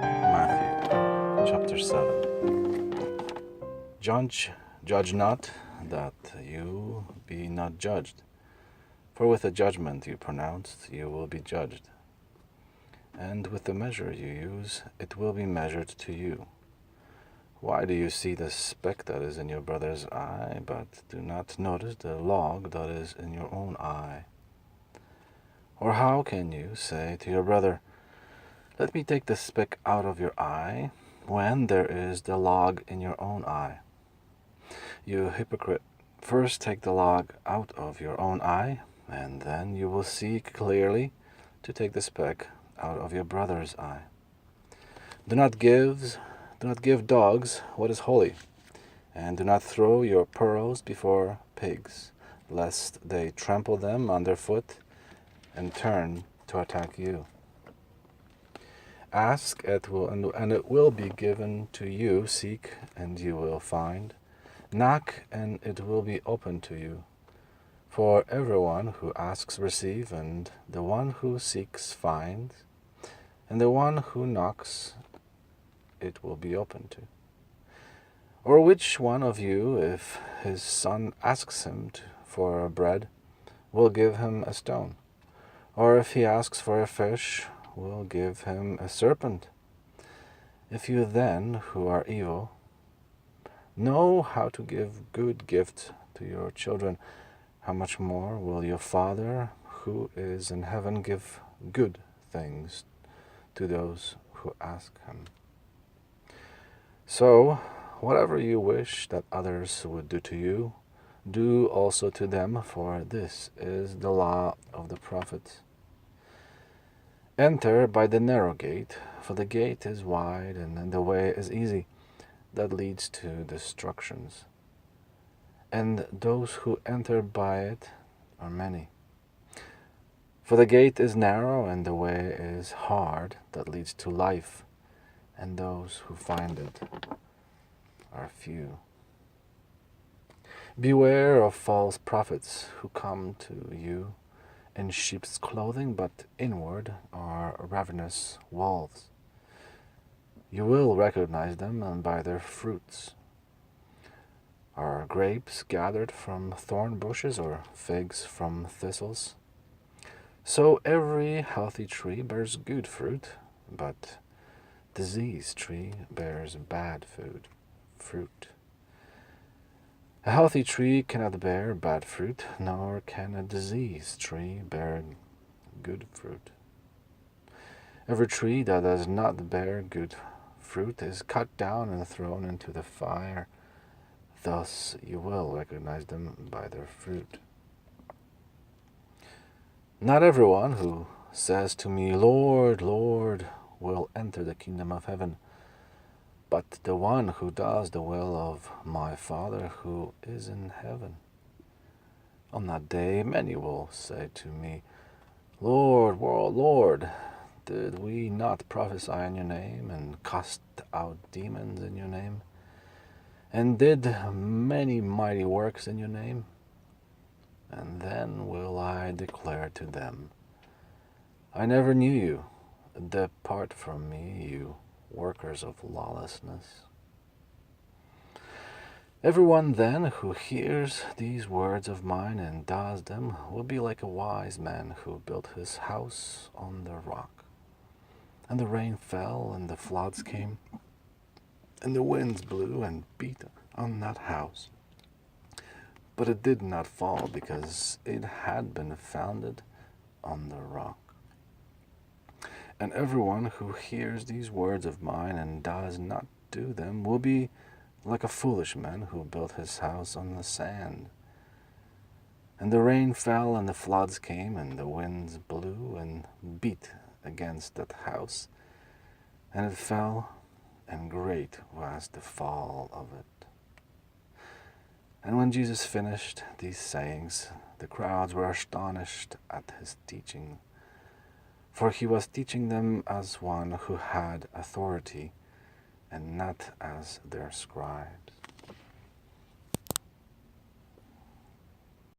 Matthew chapter 7. Judge not, that you be not judged. For with the judgment you pronounce, you will be judged. And with the measure you use, it will be measured to you. Why do you see the speck that is in your brother's eye, but do not notice the log that is in your own eye? Or how can you say to your brother, let me take the speck out of your eye, when there is the log in your own eye? You hypocrite, first take the log out of your own eye, and then you will see clearly to take the speck out of your brother's eye. Do not give dogs what is holy, and do not throw your pearls before pigs, lest they trample them underfoot and turn to attack you. Ask, and it will be given to you. Seek, and you will find. Knock, and it will be opened to you. For everyone who asks receives, and the one who seeks finds, and the one who knocks it will be opened to. Or which one of you, if his son asks him for bread, will give him a stone? Or if he asks for a fish, will give him a serpent? If you then, who are evil, know how to give good gifts to your children, how much more will your Father who is in heaven give good things to those who ask him? So, whatever you wish that others would do to you, do also to them, for this is the law of the prophets. Enter by the narrow gate, for the gate is wide and the way is easy that leads to destructions, and those who enter by it are many. For the gate is narrow and the way is hard that leads to life, and those who find it are few. Beware of false prophets who come to you in sheep's clothing, but inward are ravenous wolves. You will recognize them by their fruits. Are grapes gathered from thorn bushes, or figs from thistles? So every healthy tree bears good fruit, but diseased tree bears bad fruit. A healthy tree cannot bear bad fruit, nor can a diseased tree bear good fruit. Every tree that does not bear good fruit is cut down and thrown into the fire. Thus you will recognize them by their fruit. Not everyone who says to me, Lord, Lord, will enter the kingdom of heaven, but the one who does the will of my Father who is in heaven. On that day many will say to me, Lord, Lord, did we not prophesy in your name, and cast out demons in your name, and did many mighty works in your name? And then will I declare to them, I never knew you. Depart from me, you workers of lawlessness. Everyone then who hears these words of mine and does them will be like a wise man who built his house on the rock. And the rain fell, and the floods came, and the winds blew and beat on that house. But it did not fall, because it had been founded on the rock. And everyone who hears these words of mine and does not do them will be like a foolish man who built his house on the sand. And the rain fell, and the floods came, and the winds blew and beat against that house, and it fell, and great was the fall of it. And when Jesus finished these sayings, the crowds were astonished at his teaching, for he was teaching them as one who had authority, and not as their scribes.